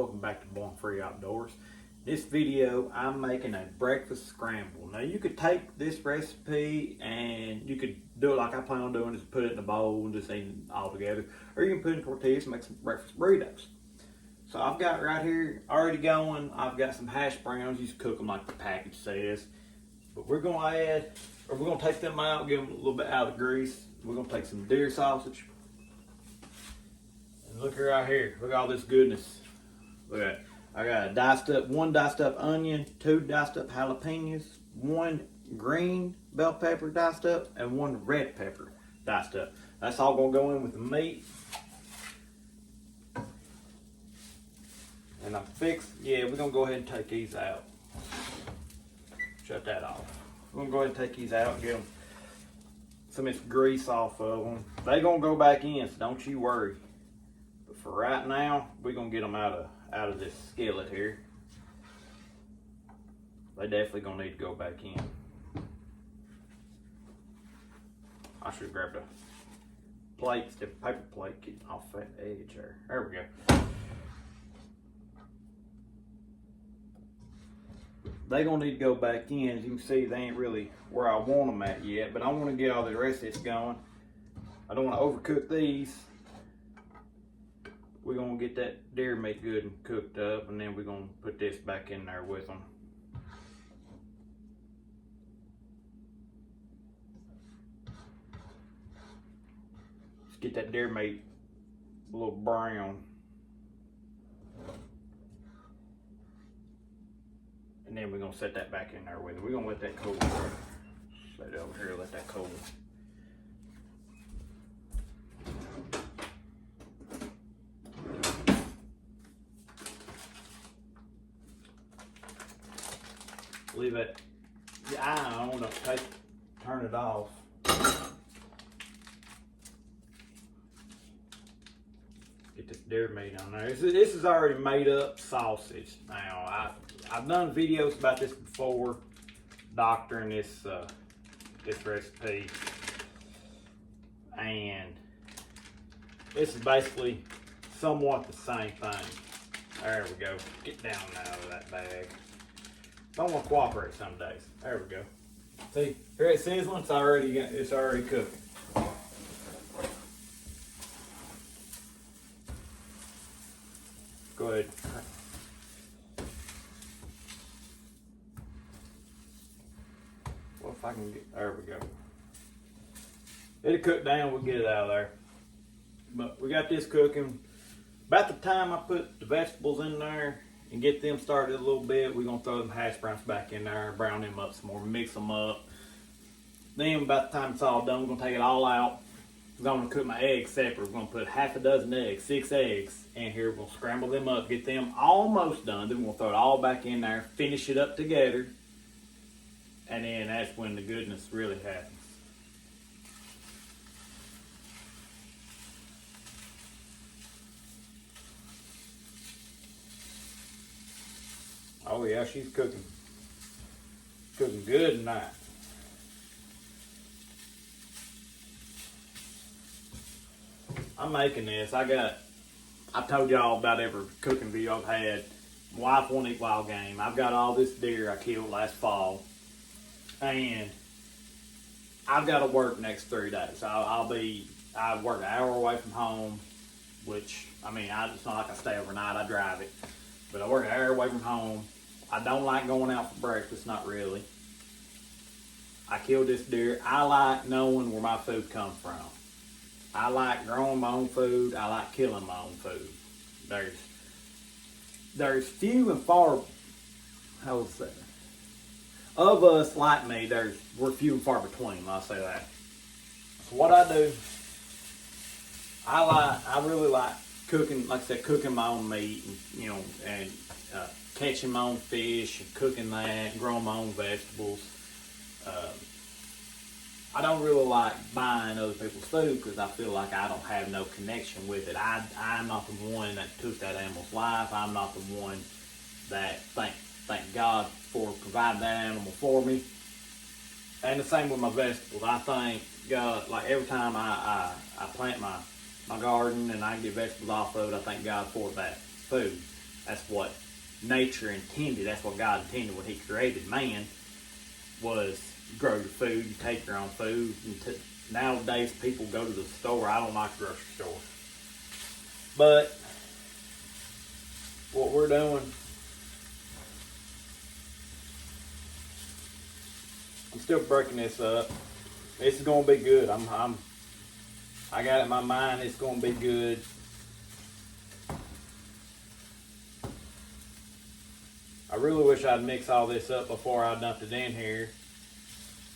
welcome back to Born Free Outdoors. This video I'm making a breakfast scramble. Now you could take this recipe and you could do it like I plan on doing, just put it in a bowl and just eat it all together. Or you can put it in tortillas and make some breakfast burritos. So I've got right here already going, I've got some hash browns. You just cook them like the package says. But we're gonna add, or we're gonna take them out, give them a little bit out of the grease. We're gonna take some deer sausage. And look right here, look at all this goodness. Look at that. I got one diced up onion, 2 diced up jalapenos, 1 green bell pepper diced up, and 1 red pepper diced up. That's all gonna go in with the meat. And we're gonna go ahead and take these out. Shut that off. We're gonna go ahead and take these out and get them some of this grease off of them. They gonna go back in, so don't you worry. But for right now, we're gonna get them out of this skillet here. They definitely gonna need to go back in. I should have grabbed a plate, instead of paper plate, getting off that edge there. There we go. They gonna need to go back in. As you can see, they ain't really where I want them at yet, but I want to get all the rest of this going. I don't want to overcook these. We're gonna get that deer meat good and cooked up, and then we're gonna put this back in there with them. Let's get that deer meat a little brown. And then we're gonna set that back in there with it. We're gonna let that cool. Set it over here, let that cool. Leave it, the eye on, don't turn it off. Get this deer meat on there. This is already made up sausage. Now, I've done videos about this before, doctoring this recipe, and this is basically somewhat the same thing. There we go. Get down out of that bag. Don't want to cooperate some days. There we go. See, here it's sizzling. It's already cooking. Go ahead. Well, if I can get, there we go. It'll cook down, we'll get it out of there. But we got this cooking. About the time I put the vegetables in there and get them started a little bit, we're gonna throw them hash browns back in there, brown them up some more, mix them up. Then about the time it's all done, we're gonna take it all out. I'm gonna cook my eggs separate. We're gonna put half a dozen eggs, 6 eggs in here. We'll scramble them up, get them almost done. Then we'll throw it all back in there, finish it up together. And then that's when the goodness really happens. Oh yeah, she's cooking good tonight. I'm making this. I told y'all about every cooking video I've had. My wife won't eat wild game. I've got all this deer I killed last fall, and I've got to work next 3 days. I work an hour away from home, which it's not like I stay overnight. I drive it, but I work an hour away from home. I don't like going out for breakfast, not really. I killed this deer. I like knowing where my food comes from. I like growing my own food. I like killing my own food. There's few and far, how would I say, of us like me, we're few and far between, I'll say that. So what I do, I really like cooking, like I said, cooking my own meat, and catching my own fish and cooking that, growing my own vegetables. I don't really like buying other people's food because I feel like I don't have no connection with it. I'm not the one that took that animal's life. I'm not the one that thank God for providing that animal for me. And the same with my vegetables. I thank God, like every time I plant my garden and I get vegetables off of it, I thank God for that food. That's what nature intended. That's what God intended when He created man, was grow your food, you take your own food. Nowadays, people go to the store. I don't like grocery stores. But what we're doing, I'm still breaking this up. This is gonna be good. I got it in my mind. It's gonna be good. I really wish I'd mix all this up before I dumped it in here.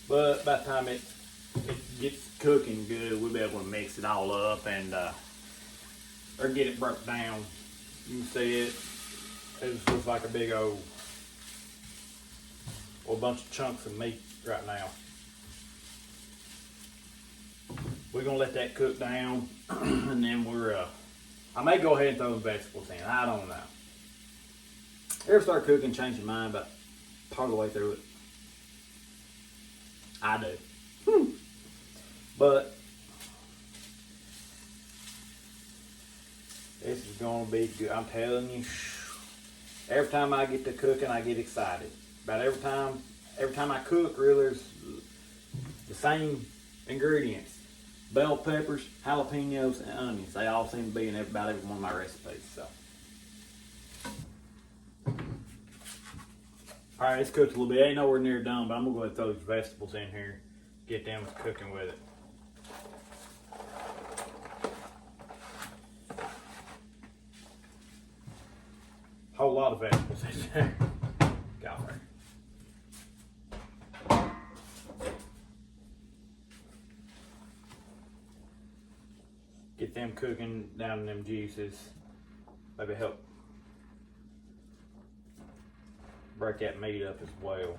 But by the time it gets cooking good, we'll be able to mix it all up and or get it broke down. You can see it. It just looks like a big old bunch of chunks of meat right now. We're gonna let that cook down, and then I may go ahead and throw the vegetables in. I don't know. Ever start cooking, change your mind about part of the way through it? I do. But this is gonna be good. I'm telling you. Every time I get to cooking, I get excited. About every time I cook, really, there's the same ingredients: bell peppers, jalapenos, and onions. They all seem to be in about every one of my recipes. So, all right, it's cooked a little bit. Ain't nowhere near done, but I'm gonna go ahead and throw these vegetables in here, get them cooking with it. Whole lot of vegetables in there. Campfire. Get them cooking down in them juices. Maybe help break that meat up as well.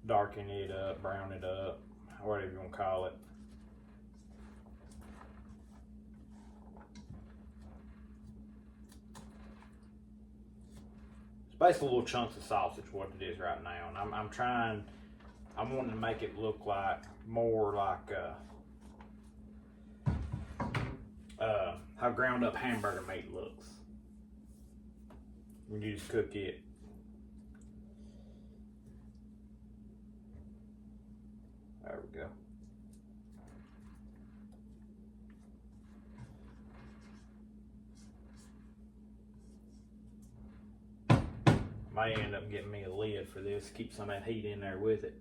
Darken it up, brown it up, whatever you want to call it. Basically little chunks of sausage, what it is right now. And I'm wanting to make it look like more like how ground up hamburger meat looks when you just cook it. There we go. May end up getting me a lid for this, keep some of that heat in there with it.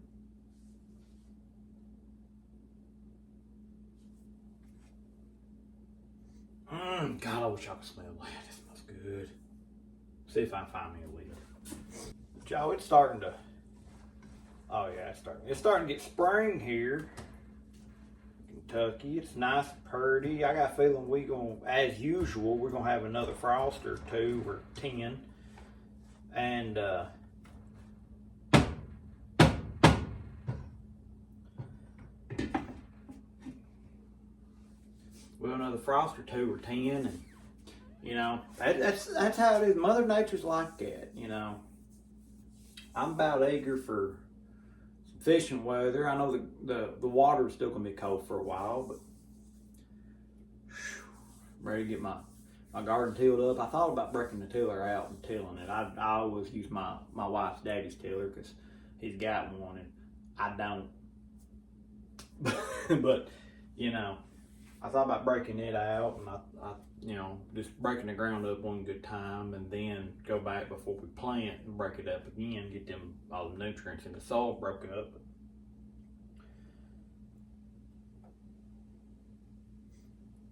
God, I wish I could smell that. It smells good. See if I can find me a lid. Joe, it's starting to, oh yeah, it's starting to get spring here. Kentucky, it's nice and pretty. I got a feeling as usual, we're gonna have another frost or 2 or 10. And well, another frost or 2 or 10, and you know that's how it is. Mother Nature's like that, you know. I'm about eager for some fishing weather. I know the water's still gonna be cold for a while, but I'm ready to get my garden tilled up. I thought about breaking the tiller out and tilling it. I always use my wife's daddy's tiller because he's got one and I don't. But you know, I thought about breaking it out, and I you know, just breaking the ground up one good time, and then go back before we plant and break it up again, get them all the nutrients in the soil broken up.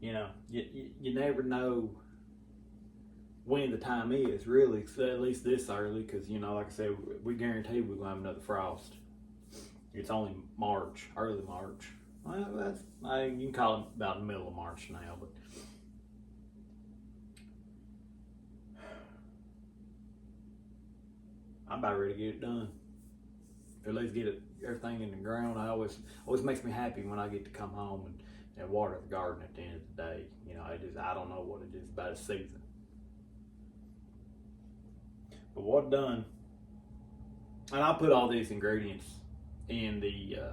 You know, you never know when the time is, really, at least this early, because, you know, like I said, we guarantee we're going to have another frost. It's only March, early March. Well, you can call it about the middle of March now, but I'm about ready to get it done. Or at least get everything in the ground. Always makes me happy when I get to come home and water the garden at the end of the day. You know, I don't know what it is about a season. But what done, and I'll put all these ingredients in the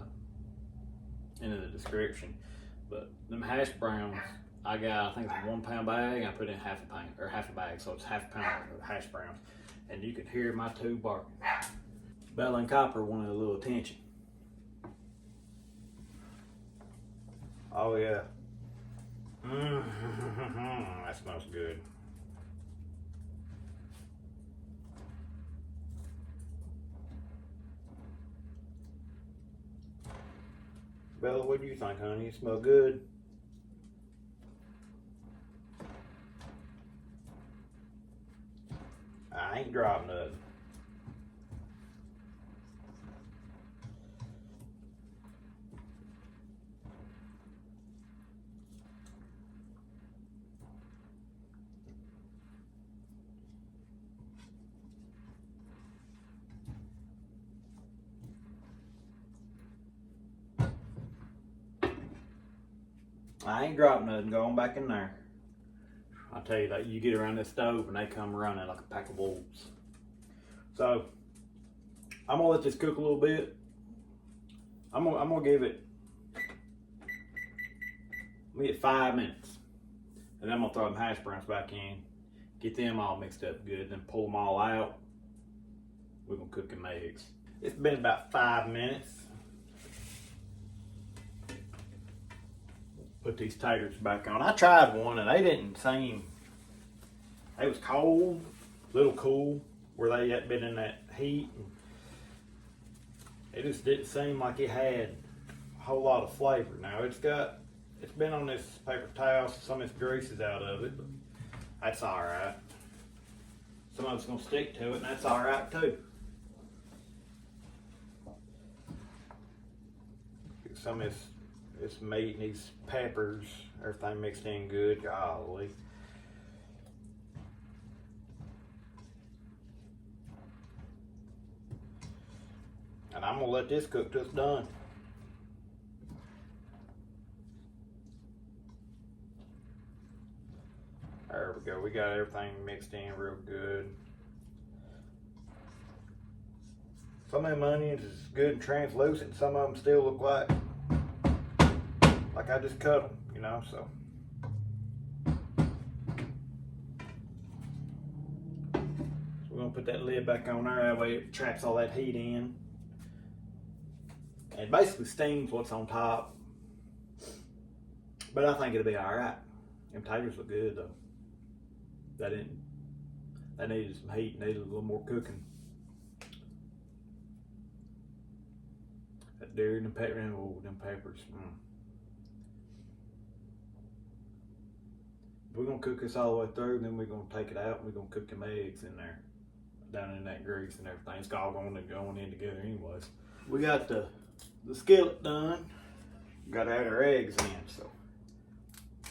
description, but them hash browns, I got, I think it's a 1 pound bag. I put in half a pound, or half a bag, so it's half a pound of hash browns. And you can hear my tube barking. Bella and Copper wanted a little attention. Oh yeah. That smells good. Bella, what do you think, honey? It smell good? I ain't dropping nothing. I ain't dropping nothing. Going back in there. I tell you that you get around this stove and they come running like a pack of wolves. So I'm gonna let this cook a little bit. I'm gonna give it. Let me get 5 minutes, and then I'm gonna throw them hash browns back in, get them all mixed up good, then pull them all out. We're gonna cook them eggs. It's been about 5 minutes. Put these taters back on. I tried one and they didn't seem, they was cold, a little cool, where they had been in that heat. It just didn't seem like it had a whole lot of flavor. Now it's been on this paper towel, so some of this grease is out of it, but that's all right. Some of it's gonna stick to it, and that's all right too. Get some of this meat and these peppers, everything mixed in good. Golly. And I'm gonna let this cook till it's done. There we go. We got everything mixed in real good. Some of them onions is good and translucent. Some of them still look like I just cut them, you know, so. We're gonna put that lid back on there, that way it traps all that heat in. And it basically steams what's on top. But I think it'll be all right. Them taters look good though. They needed some heat, needed a little more cooking. That dairy and them peppers. We're gonna cook this all the way through, then we're gonna take it out and we're gonna cook them eggs in there, down in that grease and everything. It's all going in together anyways. We got the skillet done. Got to add our eggs in, so.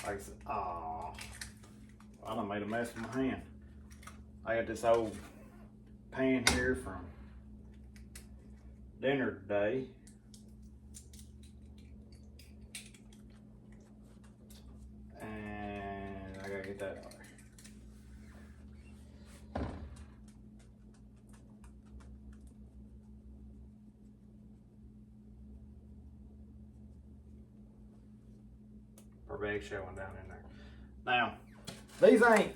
Like I said, I done made a mess with my hand. I got this old pan here from dinner today. And I gotta get that out. Our egg showing down in there. Now, these ain't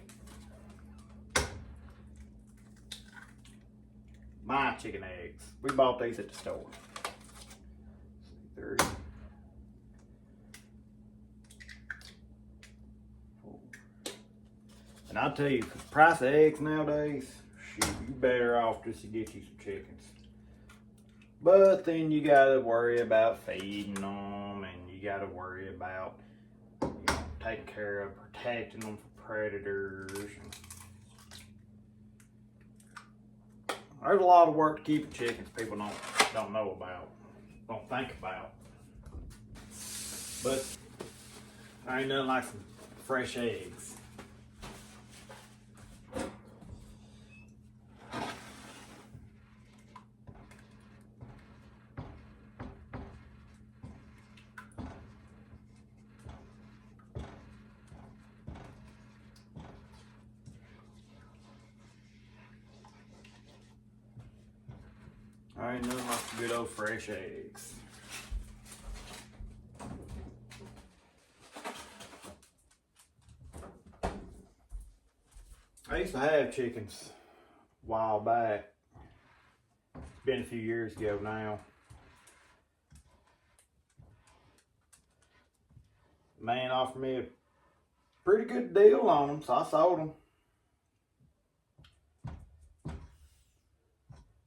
my chicken eggs. We bought these at the store. 30. 4. And I'll tell you, for the price of eggs nowadays, shoot, you better off just to get you some chickens. But then you gotta worry about feeding them, and you gotta worry about taking care of protecting them from predators. There's a lot of work to keeping chickens people don't know about, don't think about. But there ain't nothing like some fresh eggs. All right, nothing like good old fresh eggs. I used to have chickens a while back. It's been a few years ago now. Man offered me a pretty good deal on them, so I sold them.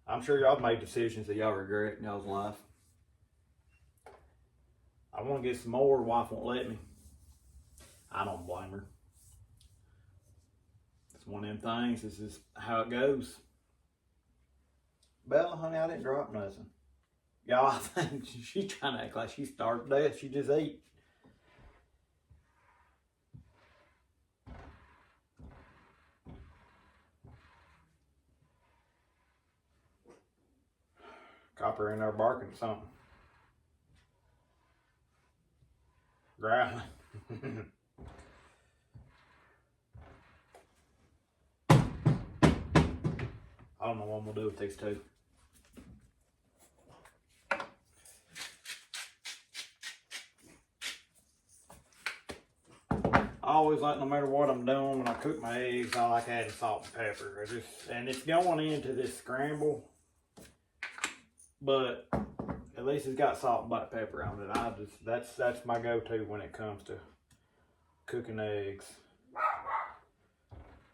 I'm sure y'all made decisions that y'all regret in y'all's life. I want to get some more. Wife won't let me. I don't blame her. It's one of them things. This is how it goes. Bella, honey, I didn't drop nothing. Y'all, I think she's trying to act like she's starved to death. She just ate. Copper in there barking at something. Growling. I don't know what I'm gonna do with these two. I always like, no matter what I'm doing when I cook my eggs, I like adding salt and pepper. And it's going into this scramble, but at least it's got salt and black pepper on it. That's my go-to when it comes to cooking eggs.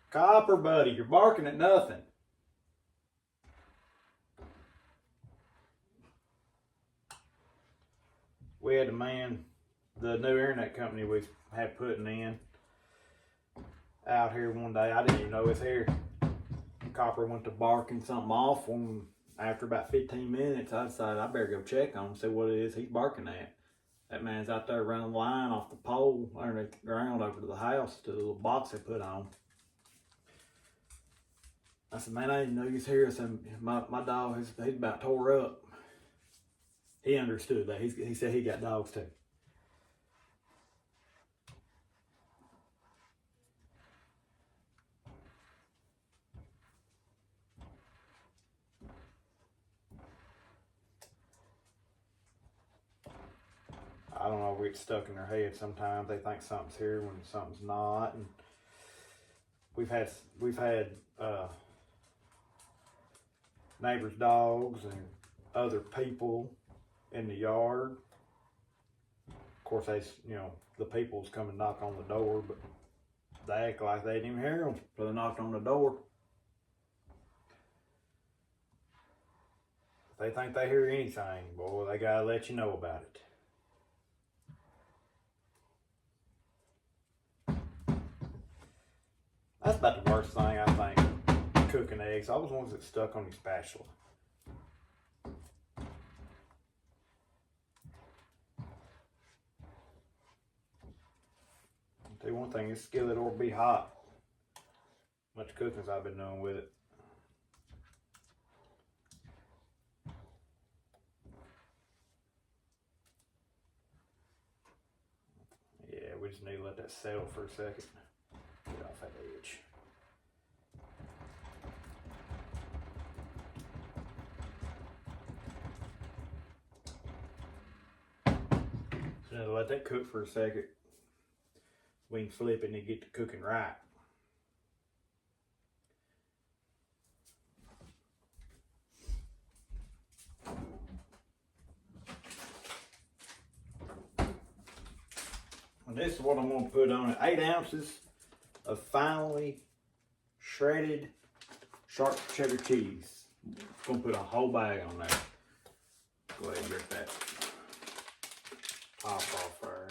Copper, buddy, you're barking at nothing. We had the new internet company we had putting in out here one day. I didn't even know it was here. Copper went to barking something off when, after about 15 minutes, I decided I better go check on him, see what it is he's barking at. That man's out there running the line off the pole underneath the ground over to the house to the little box they put on. I said, man, I didn't know you was here. I said, my dog, he's about tore up. He understood that. He said he got dogs too. I don't know, we get stuck in their head sometimes. They think something's here when something's not. And we've had neighbors' dogs and other people in the yard. Of course, the people's come and knock on the door, but they act like they didn't even hear them, so they knocked on the door. If they think they hear anything, boy, they gotta let you know about it. That's about the worst thing, I think, cooking eggs. I was ones that stuck on your spatula. I'll tell you one thing, this skillet ought to be hot. Much cookings I've been doing with it. Yeah, we just need to let that settle for a second. Get off that edge. So let that cook for a second. We can flip it and get the cooking right. And this is what I'm going to put on it. 8 ounces of finely shredded sharp cheddar cheese. I'm going to put a whole bag on there. Go ahead and get that top off there.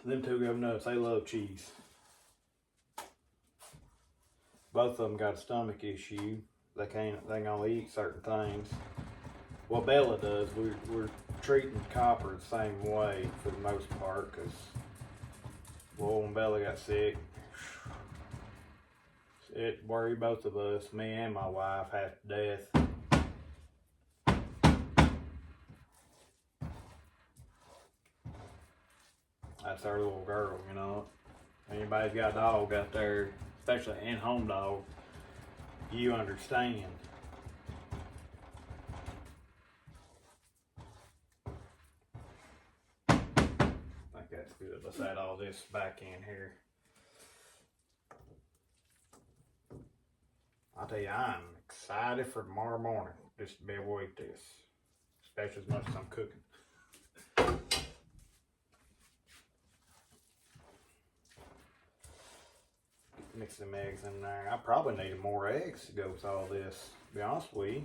Them two go nuts. They love cheese. Both of them got a stomach issue. They can only eat certain things. Well, Bella does. We're treating Copper the same way for the most part, because, well, when Bella got sick, it worried both of us, me and my wife, half to death. That's our little girl, you know. Anybody's got a dog out there, especially an in-home dog, you understand. good. Let's add all this back in here. I'll tell you, I'm excited for tomorrow morning just to be able to eat this, especially as much as I'm cooking. Mix some eggs in there. I probably needed more eggs to go with all this, to be honest with you.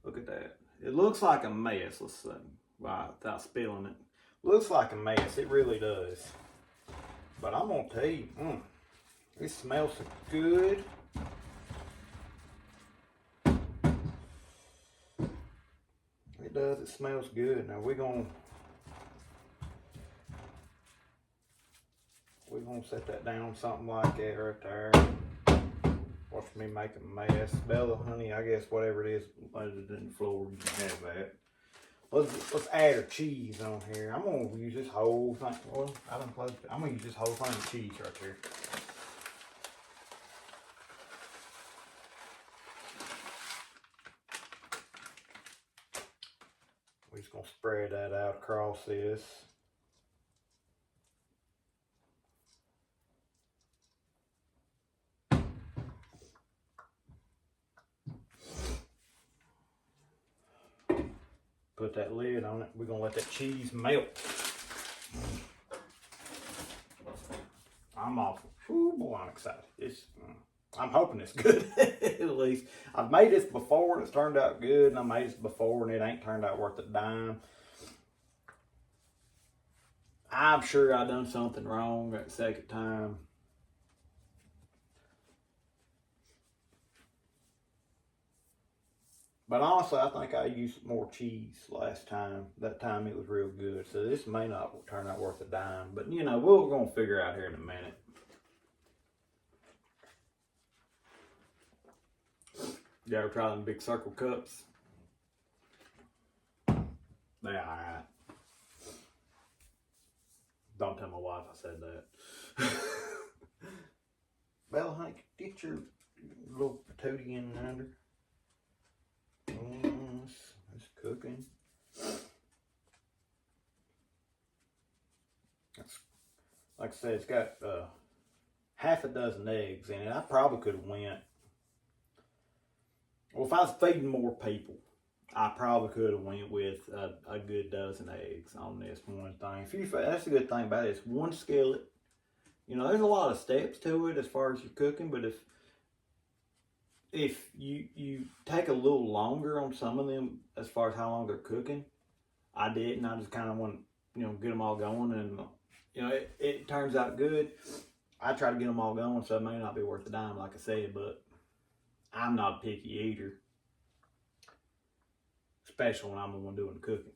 Look at that. It looks like a mess, let's say, without spilling it. Looks like a mess, it really does. But I'm gonna tell you, it smells so good. It does, it smells good. Now we're gonna set that down something like that right there. Watch me make a mess. Bella, honey, I guess whatever it is, let it in the floor, you can have that. Let's add our cheese on here. I'm gonna use this whole thing. Well, I done closed it. I'm gonna use this whole thing of cheese right here. We're just gonna spread that out across this. Put that lid on it. We're gonna let that cheese melt. I'm off. Ooh, boy, I'm excited. I'm hoping it's good. At least I've made this before and it's turned out good, and I made this before and it ain't turned out worth a dime. I'm sure I done something wrong that second time. But honestly, I think I used more cheese last time. That time it was real good. So this may not turn out worth a dime. But you know, we're going to figure out here in a minute. You ever try them big circle cups? They are alright. Don't tell my wife I said that. Bella, honey, get your little patootie in under. It's cooking. Like I said, it's got half a dozen eggs in it. I probably could have went. Well, if I was feeding more people, I probably could have went with a good dozen eggs on this one thing. That's the good thing about it. It's one skillet. You know, there's a lot of steps to it as far as your cooking, but if you take a little longer on some of them as far as how long they're cooking, I didn't. I just kind of want to, get them all going, and it turns out good. I try to get them all going, so it may not be worth a dime, like I said, but I'm not a picky eater, especially when I'm the one doing the cooking.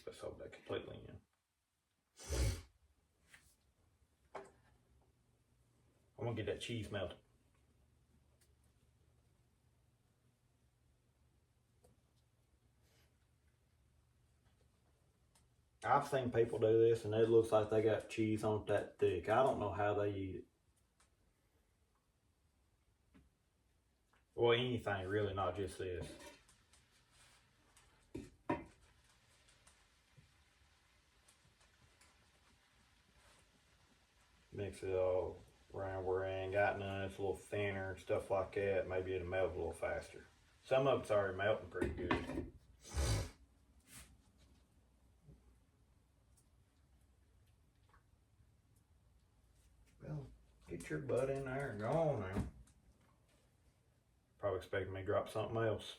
Let's hold that completely in. I'm gonna get that cheese melted. I've seen people do this and it looks like they got cheese on it that thick. I don't know how they eat it. Well, anything really, not just this. Mix it all around where I ain't got none. It's a little thinner and stuff like that. Maybe it'll melt a little faster. Some of it's already melting pretty good. Well, get your butt in there and go on now. Probably expecting me to drop something else.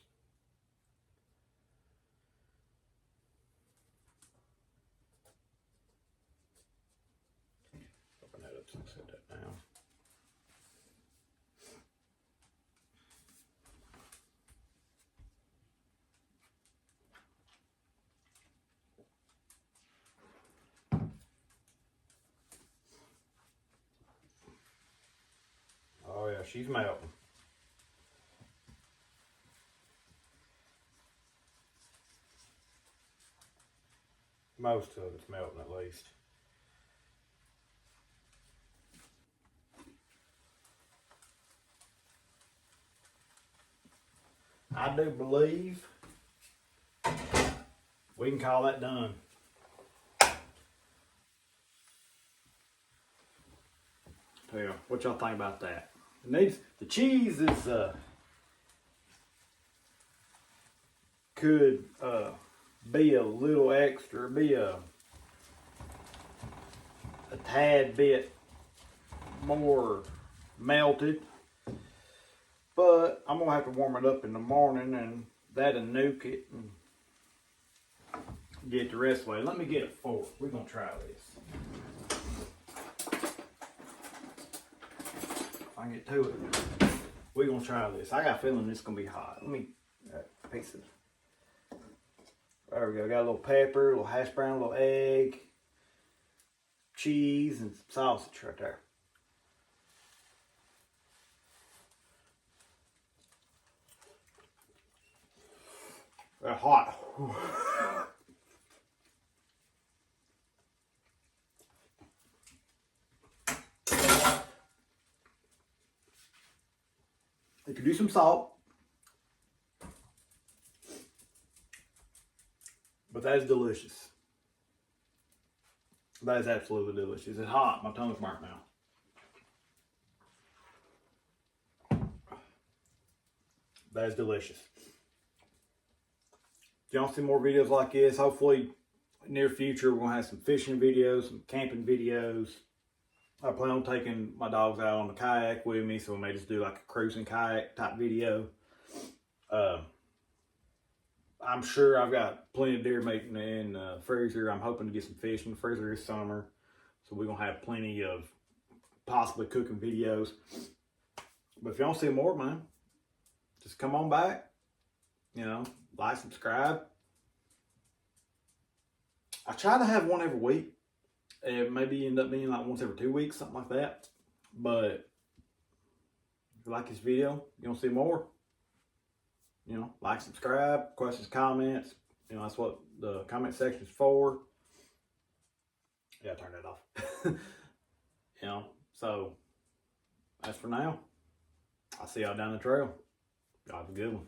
Open that up so I can set that down. Oh yeah, she's melting. Most of it's melting at least. I do believe we can call that done. Yeah, what y'all think about that? It needs, the cheese is could be a little extra, be a tad bit more melted, but I'm gonna have to warm it up in the morning and that'll nuke it and get the rest away. Let me get a fork. We're gonna try this. If I can get to it, we're gonna try this. I got a feeling this is gonna be hot. Let me piece it. There we go. Got a little pepper, a little hash brown, a little egg, cheese, and some sausage right there. They're hot. You could do some salt, but that is delicious. That is absolutely delicious. It's hot. My tongue's burnt now. That is delicious. If y'all see more videos like this, hopefully near future we're gonna have some fishing videos, some camping videos. I plan on taking my dogs out on the kayak with me, so we may just do like a cruising kayak type video. I'm sure I've got plenty of deer meat in the freezer. I'm hoping to get some fish in the freezer this summer, so we're gonna have plenty of possibly cooking videos. But if y'all see more, man, just come on back. You know, like, subscribe. I try to have one every week. It maybe end up being like once every 2 weeks, something like that. But if you like this video, you want to see more, you know, like, subscribe, questions, comments. You know, that's what the comment section is for. Yeah, turn that off. You know, so that's for now. I'll see y'all down the trail. Y'all have a good one.